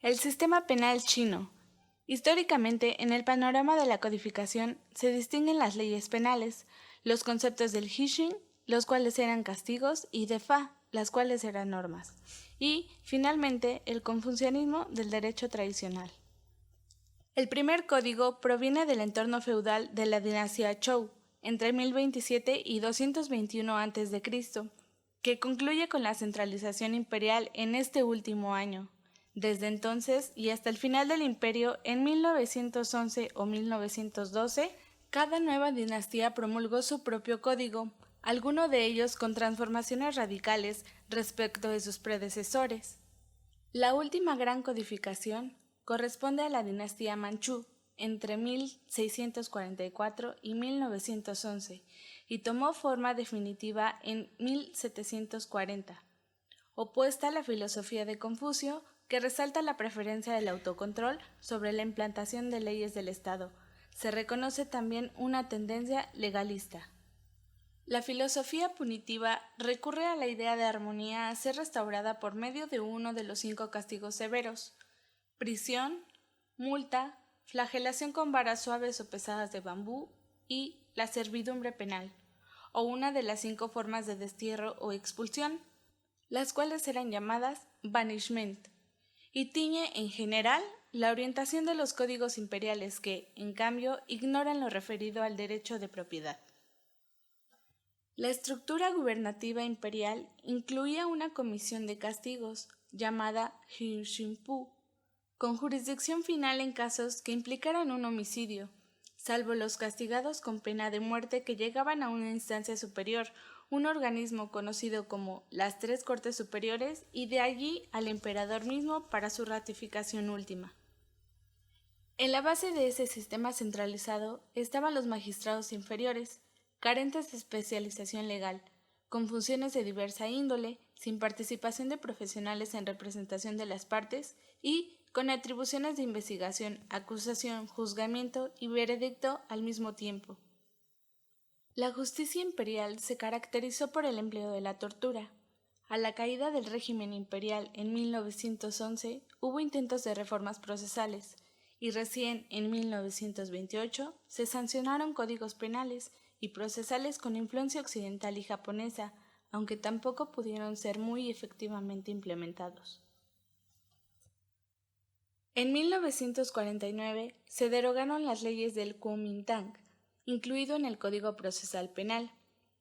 El sistema penal chino. Históricamente, en el panorama de la codificación se distinguen las leyes penales, los conceptos del Hixin, los cuales eran castigos, y de Fa, las cuales eran normas, y, finalmente, el confucianismo del derecho tradicional. El primer código proviene del entorno feudal de la dinastía Zhou, entre 1027 y 221 a.C., que concluye con la centralización imperial en este último año. Desde entonces y hasta el final del imperio en 1911 o 1912, cada nueva dinastía promulgó su propio código, alguno de ellos con transformaciones radicales respecto de sus predecesores. La última gran codificación corresponde a la dinastía Manchú entre 1644 y 1911 y tomó forma definitiva en 1740. Opuesta a la filosofía de Confucio, que resalta la preferencia del autocontrol sobre la implantación de leyes del Estado, se reconoce también una tendencia legalista. La filosofía punitiva recurre a la idea de armonía a ser restaurada por medio de uno de los 5 castigos severos: prisión, multa, flagelación con varas suaves o pesadas de bambú y la servidumbre penal, o una de las 5 formas de destierro o expulsión, las cuales eran llamadas banishment, y tiñe en general la orientación de los códigos imperiales que, en cambio, ignoran lo referido al derecho de propiedad. La estructura gubernativa imperial incluía una comisión de castigos, llamada Hsinpu, con jurisdicción final en casos que implicaran un homicidio, salvo los castigados con pena de muerte que llegaban a una instancia superior, un organismo conocido como las 3 Cortes Superiores, y de allí al emperador mismo para su ratificación última. En la base de ese sistema centralizado estaban los magistrados inferiores, carentes de especialización legal, con funciones de diversa índole, sin participación de profesionales en representación de las partes y con atribuciones de investigación, acusación, juzgamiento y veredicto al mismo tiempo. La justicia imperial se caracterizó por el empleo de la tortura. A la caída del régimen imperial en 1911 hubo intentos de reformas procesales, y recién en 1928 se sancionaron códigos penales y procesales con influencia occidental y japonesa, aunque tampoco pudieron ser muy efectivamente implementados. En 1949 se derogaron las leyes del Kuomintang, incluido en el Código Procesal Penal.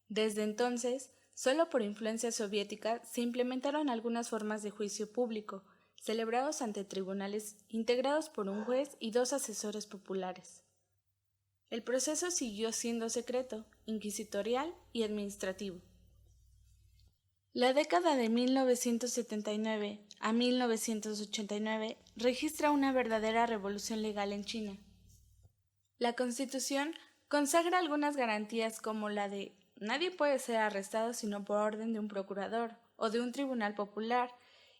Desde entonces, solo por influencia soviética se implementaron algunas formas de juicio público, celebrados ante tribunales integrados por un juez y 2 asesores populares. El proceso siguió siendo secreto, inquisitorial y administrativo. La década de 1979 a 1989 registra una verdadera revolución legal en China. La Constitución consagra algunas garantías como la de nadie puede ser arrestado sino por orden de un procurador o de un tribunal popular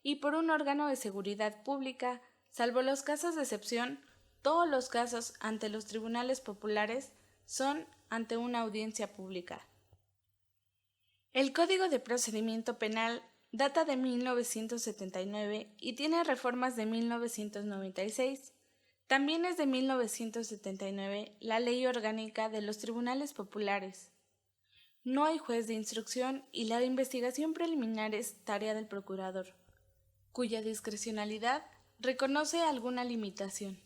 y por un órgano de seguridad pública, salvo los casos de excepción. Todos los casos ante los tribunales populares son ante una audiencia pública. El Código de Procedimiento Penal data de 1979 y tiene reformas de 1996. También es de 1979 la Ley Orgánica de los Tribunales Populares. No hay juez de instrucción y la investigación preliminar es tarea del procurador, cuya discrecionalidad reconoce alguna limitación.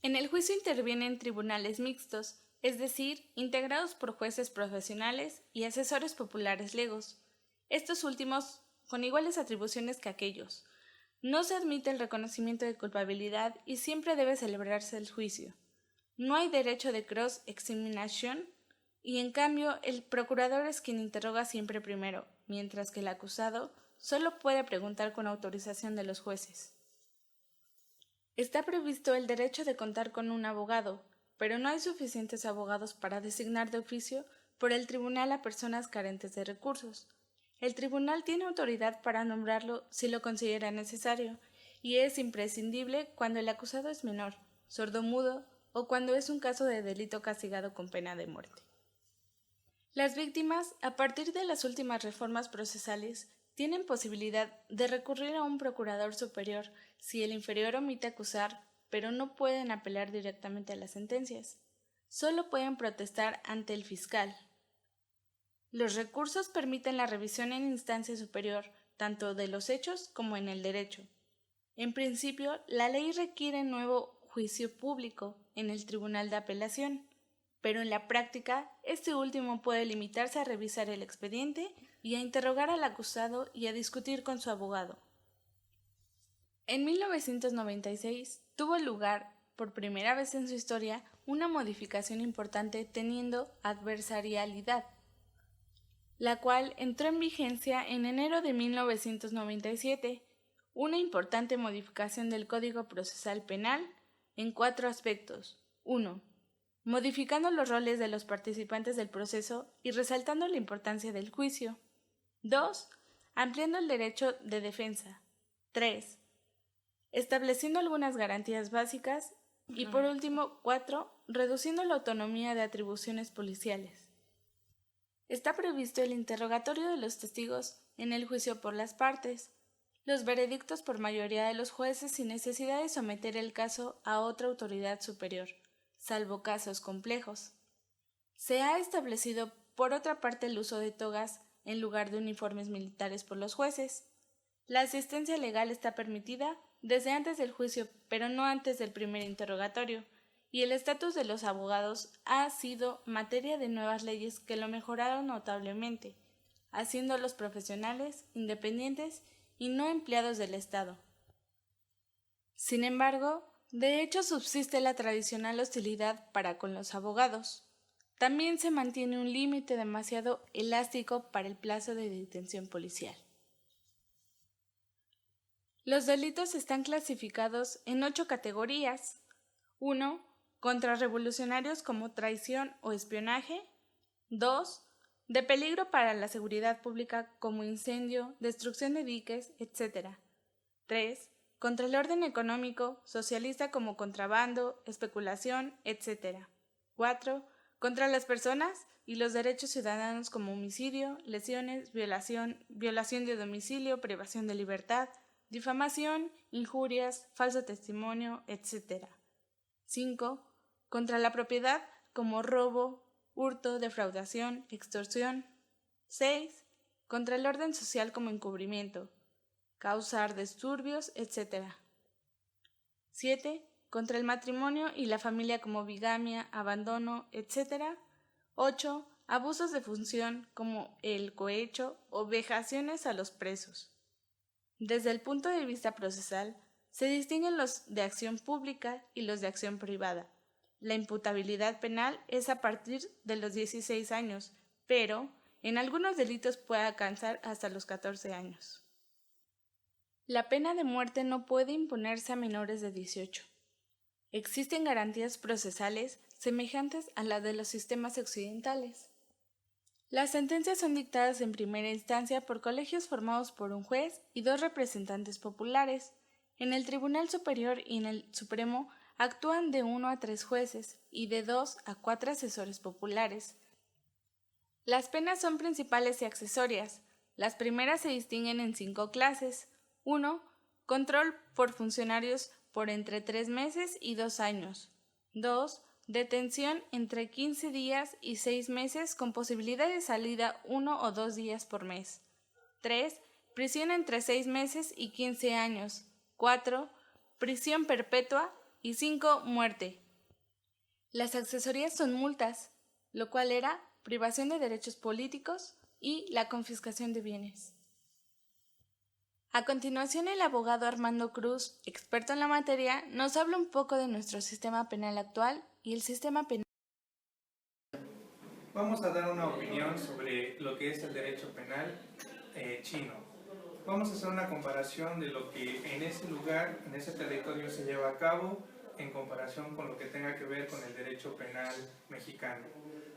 En el juicio intervienen tribunales mixtos, es decir, integrados por jueces profesionales y asesores populares legos, estos últimos con iguales atribuciones que aquellos. No se admite el reconocimiento de culpabilidad y siempre debe celebrarse el juicio. No hay derecho de cross-examination y en cambio el procurador es quien interroga siempre primero, mientras que el acusado solo puede preguntar con autorización de los jueces. Está previsto el derecho de contar con un abogado, pero no hay suficientes abogados para designar de oficio por el tribunal a personas carentes de recursos. El tribunal tiene autoridad para nombrarlo si lo considera necesario, y es imprescindible cuando el acusado es menor, sordomudo o cuando es un caso de delito castigado con pena de muerte. Las víctimas, a partir de las últimas reformas procesales, tienen posibilidad de recurrir a un procurador superior si el inferior omite acusar, pero no pueden apelar directamente a las sentencias. Solo pueden protestar ante el fiscal. Los recursos permiten la revisión en instancia superior, tanto de los hechos como en el derecho. En principio, la ley requiere nuevo juicio público en el Tribunal de Apelación, pero en la práctica, este último puede limitarse a revisar el expediente y a interrogar al acusado y a discutir con su abogado. En 1996 tuvo lugar, por primera vez en su historia, una modificación importante teniendo adversarialidad, la cual entró en vigencia en enero de 1997, una importante modificación del Código Procesal Penal en 4 aspectos. 1. Modificando los roles de los participantes del proceso y resaltando la importancia del juicio. 2. Ampliando el derecho de defensa. 3. Estableciendo algunas garantías básicas. Y por último, 4. Reduciendo la autonomía de atribuciones policiales. Está previsto el interrogatorio de los testigos en el juicio por las partes, los veredictos por mayoría de los jueces sin necesidad de someter el caso a otra autoridad superior, salvo casos complejos. Se ha establecido, por otra parte, el uso de togas en lugar de uniformes militares por los jueces. La asistencia legal está permitida desde antes del juicio, pero no antes del primer interrogatorio, y el estatus de los abogados ha sido materia de nuevas leyes que lo mejoraron notablemente, haciéndolos profesionales, independientes y no empleados del Estado. Sin embargo, de hecho subsiste la tradicional hostilidad para con los abogados. También se mantiene un límite demasiado elástico para el plazo de detención policial. Los delitos están clasificados en 8 categorías. 1. Contrarrevolucionarios como traición o espionaje. 2. De peligro para la seguridad pública como incendio, destrucción de diques, etc. 3. Contra el orden económico, socialista como contrabando, especulación, etc. 4. Contra las personas y los derechos ciudadanos como homicidio, lesiones, violación de domicilio, privación de libertad, difamación, injurias, falso testimonio, etc. 5. Contra la propiedad como robo, hurto, defraudación, extorsión. 6. Contra el orden social como encubrimiento, causar disturbios, etc. 7. Contra el matrimonio y la familia como bigamia, abandono, etc. 8. Abusos de función como el cohecho o vejaciones a los presos. Desde el punto de vista procesal, se distinguen los de acción pública y los de acción privada. La imputabilidad penal es a partir de los 16 años, pero en algunos delitos puede alcanzar hasta los 14 años. La pena de muerte no puede imponerse a menores de 18. Existen garantías procesales semejantes a las de los sistemas occidentales. Las sentencias son dictadas en primera instancia por colegios formados por un juez y 2 representantes populares. En el Tribunal Superior y en el Supremo actúan de 1 a 3 jueces y de 2 a 4 asesores populares. Las penas son principales y accesorias. Las primeras se distinguen en 5 clases. 1. Control por funcionarios por entre 3 meses y 2 años. 2. Detención entre 15 días y 6 meses con posibilidad de salida 1 o 2 días por mes. 3. Prisión entre 6 meses y 15 años. 4. Prisión perpetua. Y 5. Muerte. Las accesorias son multas, lo cual era privación de derechos políticos y la confiscación de bienes. A continuación, el abogado Armando Cruz, experto en la materia, nos habla un poco de nuestro sistema penal actual y el sistema penal. Vamos a dar una opinión sobre lo que es el derecho penal chino. Vamos a hacer una comparación de lo que en ese lugar, en ese territorio se lleva a cabo en comparación con lo que tenga que ver con el derecho penal mexicano.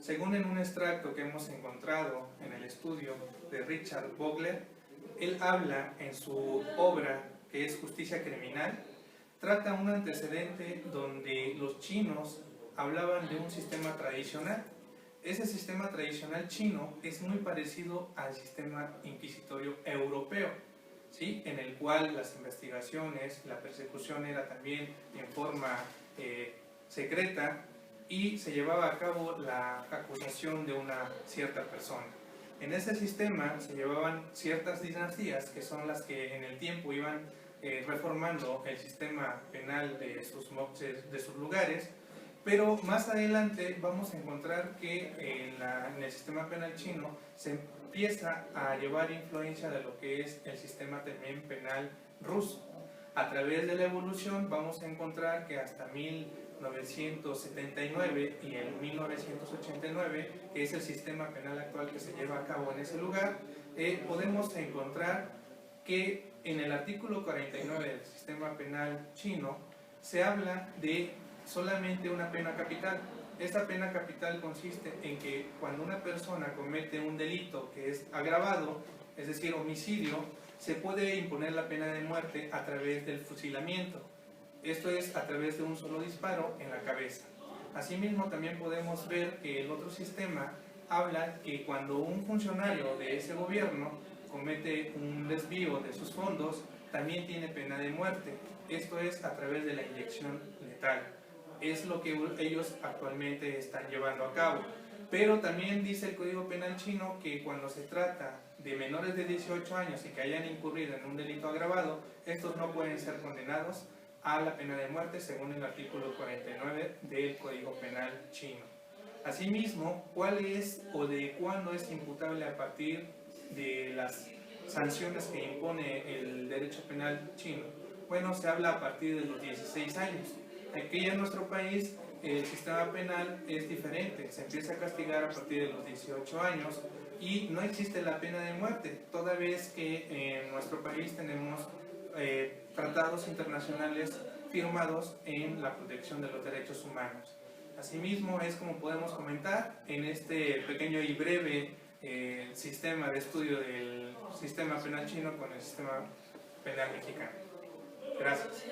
Según en un extracto que hemos encontrado en el estudio de Richard Vogler, él habla en su obra que es Justicia Criminal, trata un antecedente donde los chinos hablaban de un sistema tradicional Ese sistema tradicional chino es muy parecido al sistema inquisitorio europeo, ¿sí? En el cual las investigaciones, la persecución era también en forma secreta y se llevaba a cabo la acusación de una cierta persona. En ese sistema se llevaban ciertas dinastías que son las que en el tiempo iban reformando el sistema penal de sus lugares, pero más adelante vamos a encontrar que en el sistema penal chino se empieza a llevar influencia de lo que es el sistema también penal ruso. A través de la evolución vamos a encontrar que hasta 1979 y el 1989, que es el sistema penal actual que se lleva a cabo en ese lugar, podemos encontrar que en el artículo 49 del sistema penal chino se habla de solamente una pena capital. Esta pena capital consiste en que cuando una persona comete un delito que es agravado, es decir, homicidio, se puede imponer la pena de muerte a través del fusilamiento. Esto es a través de un solo disparo en la cabeza. Asimismo, también podemos ver que el otro sistema habla que cuando un funcionario de ese gobierno comete un desvío de sus fondos, también tiene pena de muerte. Esto es a través de la inyección letal. Es lo que ellos actualmente están llevando a cabo. Pero también dice el Código Penal chino que cuando se trata de menores de 18 años y que hayan incurrido en un delito agravado, estos no pueden ser condenados a la pena de muerte según el artículo 49 del Código Penal chino. Asimismo, ¿cuál es o de cuándo es imputable a partir de las sanciones que impone el derecho penal chino? Bueno, se habla a partir de los 16 años. Aquí en nuestro país el sistema penal es diferente, se empieza a castigar a partir de los 18 años y no existe la pena de muerte, toda vez que en nuestro país tenemos tratados internacionales firmados en la protección de los derechos humanos. Asimismo, es como podemos comentar en este pequeño y breve sistema de estudio del sistema penal chino con el sistema penal mexicano. Gracias.